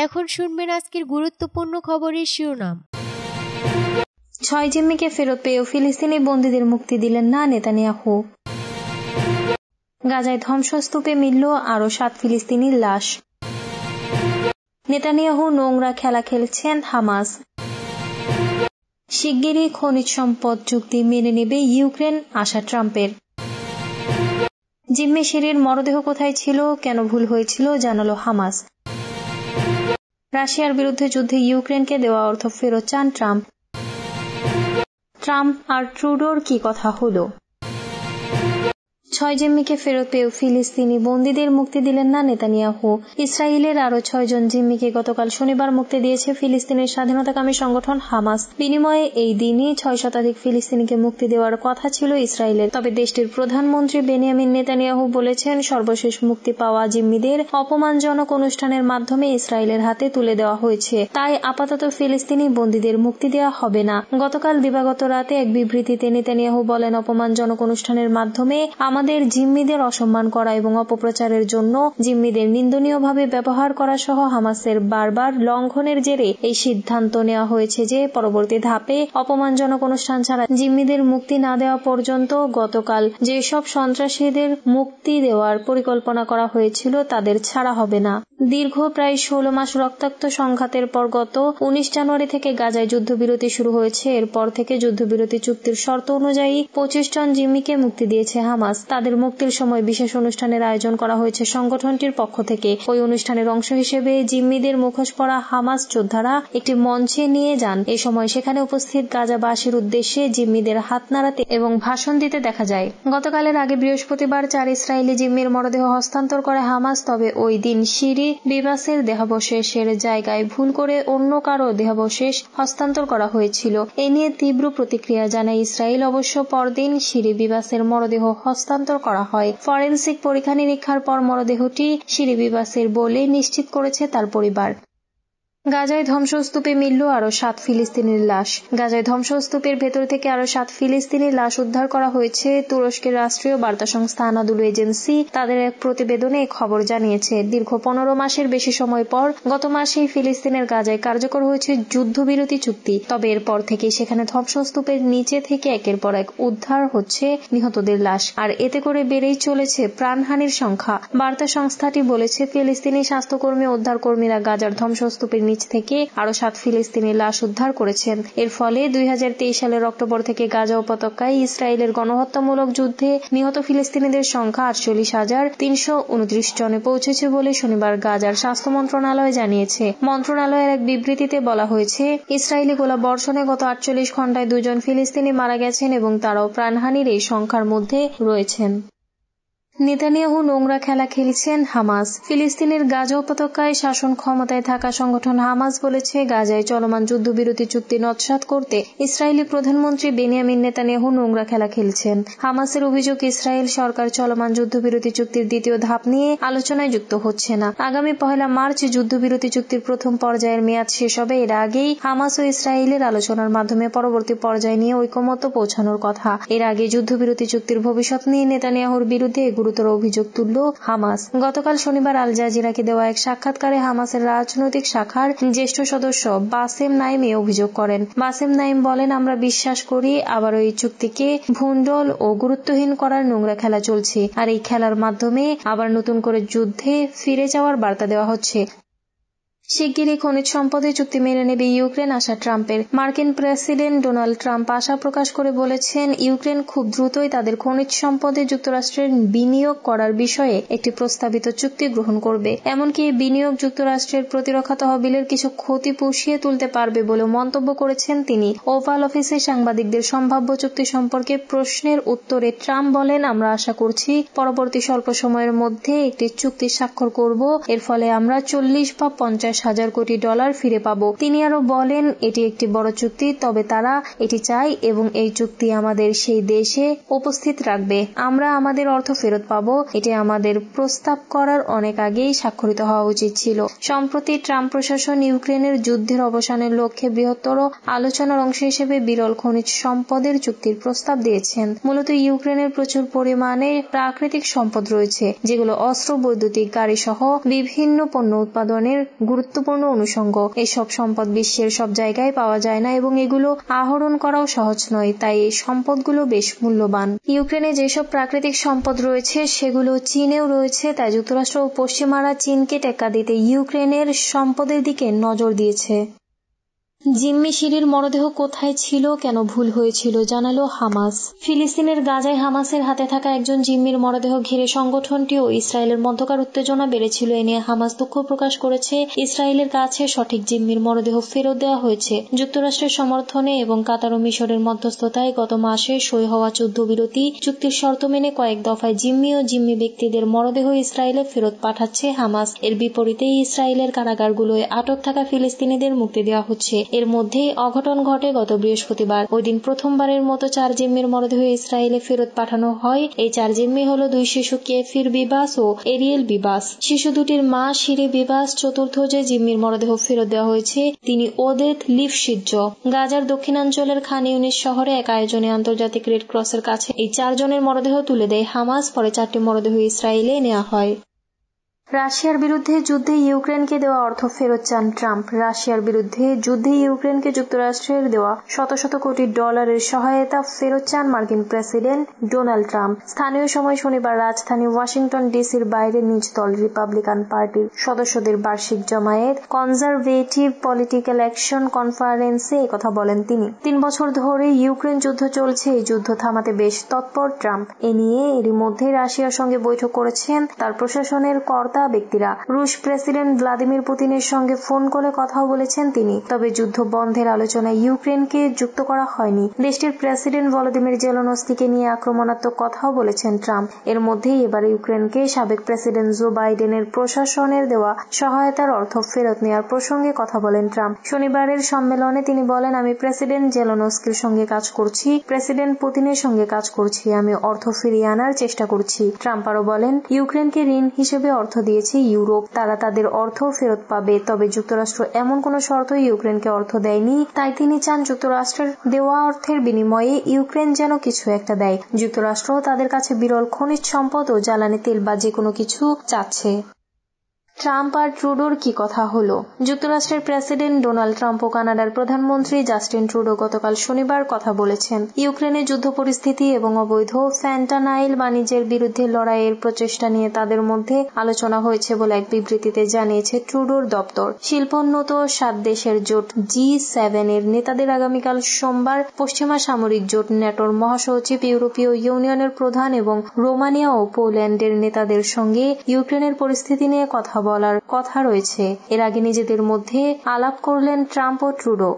এখন শুনবেন আজকের গুরুত্বপূর্ণ খবরের শিরোনাম। 6 জিম্মিকে ফেরত পেয়েও ফিলিস্তিনি বন্দীদের মুক্তি দিলেন না নেতানিয়াহু। গাজায় ধ্বংসস্তূপে মিলল আরও 7 ফিলিস্তিনির লাশ। নেতানিয়াহু নোংরা খেলা খেলছেন হামাস। শিগগিরই খনিজ সম্পদ চুক্তি মেনে নেবে ইউক্রেন, আশা ট্রাম্পের। জিম্মি শিরির মরদেহ কোথায় ছিল, কেন ভুল হয়েছিল জানালো হামাস। রাশিয়ার বিরুদ্ধে যুদ্ধে ইউক্রেনকে দেওয়া অর্থ ফেরত চান ট্রাম্প। ট্রাম্প আর ট্রুডোর কি কথা হলো? 6 জিম্মিকে ফেরত পেয়েও ফিলিস্তিনি বন্দীদের মুক্তি দিলেন না নেতানিয়াহু। ইসরায়েলের আরও 6 জন জিম্মিকে গতকাল শনিবার মুক্তি দিয়েছে ফিলিস্তিনের স্বাধীনতাকামী সংগঠন হামাস। বিনিময়ে এই দিনই 6 শতাধিক ফিলিস্তিনিকে মুক্তি দেওয়ার কথা ছিল ইসরায়েলের। তবে দেশটির প্রধানমন্ত্রী বেনিয়ামিন নেতানিয়াহু বলেছেন, সর্বশেষ মুক্তি পাওয়া জিম্মিদের অপমানজনক অনুষ্ঠানের মাধ্যমে ইসরায়েলের হাতে তুলে দেওয়া হয়েছে, তাই আপাতত ফিলিস্তিনি বন্দীদের মুক্তি দেওয়া হবে না। গতকাল দিবাগত রাতে এক বিবৃতিতে নেতানিয়াহু বলেন, অপমানজনক অনুষ্ঠানের মাধ্যমে আমাদের জিম্মিদের অসম্মান করা এবং অপপ্রচারের জন্য জিম্মিদের নিন্দনীয়ভাবে ব্যবহার করা সহ হামাসের বারবার লঙ্ঘনের জেরে এই সিদ্ধান্ত নেওয়া হয়েছে যে পরবর্তী ধাপে অপমানজনক অনুষ্ঠান ছাড়া জিম্মিদের মুক্তি না দেওয়া পর্যন্ত গতকাল যেসব সন্ত্রাসীদের মুক্তি দেওয়ার পরিকল্পনা করা হয়েছিল তাদের ছাড়া হবে না। দীর্ঘ প্রায় 16 মাস রক্তাক্ত সংঘাতের পর গত 19 জানুয়ারি থেকে গাজায় যুদ্ধবিরতি শুরু হয়েছে। এরপর থেকে যুদ্ধবিরতি চুক্তির শর্ত অনুযায়ী 25 জন জিম্মিকে মুক্তি দিয়েছে হামাস। তাদের মুক্তির সময় বিশেষ অনুষ্ঠানের আয়োজন করা হয়েছে সংগঠনটির পক্ষ থেকে। ওই অনুষ্ঠানের অংশ হিসেবে জিম্মিদের মুখোশ পরা হামাস যোদ্ধারা একটি মঞ্চে নিয়ে যান। এ সময় সেখানে উপস্থিত গাজাবাসীর উদ্দেশ্যে জিম্মিদের হাত নাড়াতে এবং ভাষণ দিতে দেখা যায়। গতকালের আগে বৃহস্পতিবার 4 ইসরায়েলি জিম্মির মরদেহ হস্তান্তর করে হামাস। তবে ওই দিন শিরি বিবাসের দেহাবশেষের জায়গায় ভুল করে অন্য কারো দেহাবশেষ হস্তান্তর করা হয়েছিল। এ নিয়ে তীব্র প্রতিক্রিয়া জানায় ইসরায়েল। অবশ্য পরদিন শিরি বিবাসের মরদেহ হস্তান্তর করা হয়। ফরেনসিক পরীক্ষা নিরীক্ষার পর মরদেহটি শিরি বিবাসের বলে নিশ্চিত করেছে তার পরিবার। গাজায় ধ্বংসস্তূপে মিলল আরও 7 ফিলিস্তিনির লাশ। গাজায় ধ্বংসস্তূপের ভেতর থেকে আরও 7 ফিলিস্তিনির লাশ উদ্ধার করা হয়েছে। তুরস্কের রাষ্ট্রীয় বার্তা সংস্থা আনাদুলু এজেন্সি তাদের এক প্রতিবেদনে খবর জানিয়েছে। দীর্ঘ 15 মাসের বেশি সময় পর গত মাসেই ফিলিস্তিনের গাজায় কার্যকর হয়েছে যুদ্ধবিরতি চুক্তি। তবে এরপর থেকেই সেখানে ধ্বংসস্তূপের নিচে থেকে একের পর এক উদ্ধার হচ্ছে নিহতদের লাশ, আর এতে করে বেড়েই চলেছে প্রাণহানির সংখ্যা। বার্তা সংস্থাটি বলেছে, ফিলিস্তিনি স্বাস্থ্যকর্মী ও উদ্ধারকর্মীরা গাজার ধ্বংসস্তূপের নিচ থেকে আরো 7 ফিলিস্তিনি লাশ উদ্ধার করেছেন। এর ফলে 2023 সালের অক্টোবর থেকে গাজা উপত্যকায় ইসরায়েলের গণহত্যামূলক যুদ্ধে নিহত ফিলিস্তিনিদের সংখ্যা 48,329 জনে পৌঁছেছে বলে শনিবার গাজার স্বাস্থ্য মন্ত্রণালয় জানিয়েছে। মন্ত্রণালয়ের এক বিবৃতিতে বলা হয়েছে, ইসরায়েলি গোলা বর্ষণে গত 48 ঘণ্টায় 2 জন ফিলিস্তিনি মারা গেছেন এবং তারাও প্রাণহানির এই সংখ্যার মধ্যে রয়েছেন। নেতানিয়াহু নোংরা খেলা খেলছেন হামাস। ফিলিস্তিনের গাজা উপত্যকায় শাসন ক্ষমতায় থাকা সংগঠন হামাস বলেছে, গাজায় চলমান যুদ্ধবিরতি চুক্তি নস্যাৎ করতে ইসরায়েলি প্রধানমন্ত্রী বেনিয়ামিন নেতানিয়াহু নোংরা খেলা খেলছেন। হামাসের অভিযোগ, ইসরায়েল সরকার চলমান যুদ্ধবিরতি চুক্তির দ্বিতীয় ধাপ নিয়ে আলোচনায় যুক্ত হচ্ছে না। আগামী 1 মার্চ যুদ্ধবিরতি চুক্তির প্রথম পর্যায়ের মেয়াদ শেষ হবে। এর আগেই হামাস ও ইসরায়েলের আলোচনার মাধ্যমে পরবর্তী পর্যায়ে নিয়ে ঐকমত্য পৌঁছানোর কথা। এর আগে যুদ্ধবিরতি চুক্তির ভবিষ্যৎ নিয়ে নেতানিয়াহুর বিরুদ্ধে গুরুতর অভিযোগ তুলল হামাস। গতকাল শনিবার আল জাজিরাকে দেওয়া এক সাক্ষাৎকারে হামাসের রাজনৈতিক শাখার জ্যেষ্ঠ সদস্য বাসেম নাইম এ অভিযোগ করেন। বাসেম নাইম বলেন, আমরা বিশ্বাস করি আবারও এই চুক্তিকে ভুন্ডল ও গুরুত্বহীন করার নোংরা খেলা চলছে, আর এই খেলার মাধ্যমে আবার নতুন করে যুদ্ধে ফিরে যাওয়ার বার্তা দেওয়া হচ্ছে। শিগগিরই খনিজ সম্পদে চুক্তি মেনে নেবে ইউক্রেন, আশা ট্রাম্পের। মার্কিন প্রেসিডেন্ট ডোনাল্ড ট্রাম্প আশা প্রকাশ করে বলেছেন, ইউক্রেন খুব দ্রুতই তাদের খনিজ সম্পদে যুক্তরাষ্ট্রের বিনিয়োগ করার বিষয়ে একটি প্রস্তাবিত চুক্তি গ্রহণ করবে। এমনকি এই বিনিয়োগ যুক্তরাষ্ট্রের প্রতিরক্ষা তহবিলের কিছু ক্ষতি পুষিয়ে তুলতে পারবে বলে মন্তব্য করেছেন তিনি। ওভাল অফিসে সাংবাদিকদের সম্ভাব্য চুক্তি সম্পর্কে প্রশ্নের উত্তরে ট্রাম্প বলেন, আমরা আশা করছি পরবর্তী স্বল্প সময়ের মধ্যে একটি চুক্তি স্বাক্ষর করব। এর ফলে আমরা 40 বা 50,000 কোটি ডলার ফিরে পাব। তিনি আরো বলেন, এটি একটি বড় চুক্তি, তবে তারা এটি চায় এবং এই চুক্তি আমাদের সেই দেশে উপস্থিত রাখবে। আমরা আমাদের অর্থ ফেরত পাব। এটি আমাদের প্রস্তাব করার অনেক আগেই স্বাক্ষরিত হওয়া উচিত ছিল। সম্প্রতি ট্রাম্প প্রশাসন ইউক্রেনের যুদ্ধের অবসানের লক্ষ্যে বৃহত্তর আলোচনার অংশ হিসেবে বিরল খনিজ সম্পদের চুক্তির প্রস্তাব দিয়েছেন। মূলত ইউক্রেনের প্রচুর পরিমাণে প্রাকৃতিক সম্পদ রয়েছে, যেগুলো অস্ত্র, বৈদ্যুতিক গাড়ি সহ বিভিন্ন পণ্য উৎপাদনের গুরুত্বপূর্ণ অনুষঙ্গ। এসব সম্পদ বিশ্বের সব জায়গায় পাওয়া যায় না এবং এগুলো আহরণ করাও সহজ নয়, তাই এই সম্পদগুলো বেশ মূল্যবান। ইউক্রেনে যেসব প্রাকৃতিক সম্পদ রয়েছে সেগুলো চীনেও রয়েছে, তাই যুক্তরাষ্ট্র ও পশ্চিমারা চীনকে টেক্কা দিতে ইউক্রেনের সম্পদের দিকে নজর দিয়েছে। জিম্মি শিরির মরদেহ কোথায় ছিল, কেন ভুল হয়েছিল জানালো হামাস। ফিলিস্তিনের গাজায় হামাসের হাতে থাকা একজন জিম্মির মরদেহ ঘিরে সংগঠনটি ও ইসরায়েলের মধ্যকার উত্তেজনা বেড়েছিল। এ নিয়ে হামাস দুঃখ প্রকাশ করেছে। ইসরায়েলের কাছে সঠিক জিম্মির মরদেহ ফেরত দেওয়া হয়েছে। যুক্তরাষ্ট্রের সমর্থনে এবং কাতার ও মিশরের মধ্যস্থতায় গত মাসে সই হওয়া যুদ্ধবিরতি চুক্তির শর্ত মেনে কয়েক দফায় জিম্মি ও জিম্মি ব্যক্তিদের মরদেহ ইসরায়েলে ফেরত পাঠাচ্ছে হামাস। এর বিপরীতে ইসরায়েলের কারাগারগুলোয় আটক থাকা ফিলিস্তিনিদের মুক্তি দেওয়া হচ্ছে। এর মধ্যেই অঘটন ঘটে গত বৃহস্পতিবার। ওই দিন প্রথমবারের মতো 4 জিম্মির মরদেহ ইসরায়েলে ফেরত পাঠানো হয়। এই 4 জিম্মি হল 2 শিশু কেফির বিবাস ও এরিয়েল বিবাস। শিশু দুটির মা শিরি বিবাস। চতুর্থ যে জিম্মির মরদেহ ফেরত দেওয়া হয়েছে তিনি ওদেত লিফশিজ্জ। গাজার দক্ষিণাঞ্চলের খান ইউনিস শহরে এক আয়োজনে আন্তর্জাতিক রেড ক্রসের কাছে এই 4 জনের মরদেহ তুলে দেয় হামাস। পরে 4টি মরদেহ ইসরায়েলে নেওয়া হয়। রাশিয়ার বিরুদ্ধে যুদ্ধে ইউক্রেনকে দেওয়া অর্থ ফেরত চান ট্রাম্প। রাশিয়ার বিরুদ্ধে যুদ্ধে ইউক্রেনকে যুক্তরাষ্ট্রের দেওয়া শত শত কোটি ডলারের সহায়তা ফেরত চান মার্কিন প্রেসিডেন্ট ডোনাল্ড ট্রাম্প। স্থানীয় সময় শনিবার রাজধানী ওয়াশিংটন ডিসির বাইরে নিজ দল রিপাবলিকান পার্টির সদস্যদের বার্ষিক জমায়েত কনজারভেটিভ পলিটিক্যাল অ্যাকশন কনফারেন্সে একথা বলেন তিনি। 3 বছর ধরে ইউক্রেন যুদ্ধ চলছে। এই যুদ্ধ থামাতে বেশ তৎপর ট্রাম্প। এ নিয়ে এরই মধ্যে রাশিয়ার সঙ্গে বৈঠক করেছেন তার প্রশাসনের কর্তা ব্যক্তিরা। রুশ প্রেসিডেন্ট ভ্লাদিমির পুতিনের সঙ্গে ফোন কলে কথাও বলেছেন তিনি। তবে যুদ্ধ বন্ধের আলোচনায় ইউক্রেনকে যুক্ত করা হয়নি। দেশটির প্রেসিডেন্ট ভলোদিমির জেলেনস্কিকে নিয়ে আক্রমণাত্মক কথাও বলেছেন ট্রাম্প। এর মধ্যেই এবার ইউক্রেনকে সাবেক প্রেসিডেন্ট জো বাইডেনের প্রশাসনের দেওয়া সহায়তার অর্থ ফেরত নেওয়ার প্রসঙ্গে কথা বলেন ট্রাম্প। শনিবারের সম্মেলনে তিনি বলেন, আমি প্রেসিডেন্ট জেলেনস্কির সঙ্গে কাজ করছি, প্রেসিডেন্ট পুতিনের সঙ্গে কাজ করছি, আমি অর্থ ফিরিয়ে আনার চেষ্টা করছি। ট্রাম্প আরও বলেন, ইউক্রেনকে ঋণ হিসেবে অর্থ দিয়েছে ইউরোপ, তারা তাদের অর্থ ফেরত পাবে। তবে যুক্তরাষ্ট্র এমন কোনো শর্ত ইউক্রেনকে অর্থ দেয়নি, তাই তিনি চান যুক্তরাষ্ট্রের দেওয়া অর্থের বিনিময়ে ইউক্রেন যেন কিছু একটা দেয়। যুক্তরাষ্ট্র তাদের কাছে বিরল খনিজ সম্পদ ও জ্বালানি তেল বা যে কোনো কিছু চাচ্ছে। ট্রাম্প আর ট্রুডোর কি কথা হলো? যুক্তরাষ্ট্রের প্রেসিডেন্ট ডোনাল্ড ট্রাম্প ও কানাডার প্রধানমন্ত্রী জাস্টিন ট্রুডো গতকাল শনিবার কথা বলেছেন। ইউক্রেনের যুদ্ধ পরিস্থিতি এবং অবৈধ ফ্যান্টানাইল বাণিজ্যের বিরুদ্ধে লড়াইয়ের প্রচেষ্টা নিয়ে তাদের মধ্যে আলোচনা হয়েছে বলে এক বিবৃতিতে জানিয়েছে ট্রুডোর দপ্তর। শিল্পোন্নত 7 দেশের জোট G7 এর নেতাদের আগামীকাল সোমবার পশ্চিমা সামরিক জোট ন্যাটোর মহাসচিব, ইউরোপীয় ইউনিয়নের প্রধান এবং রোমানিয়া ও পোল্যান্ডের নেতাদের সঙ্গে ইউক্রেনের পরিস্থিতি নিয়ে কথা বলার কথা রয়েছে। এর আগে নিজেদের মধ্যে আলাপ করলেন ট্রাম্প ও ট্রুডো।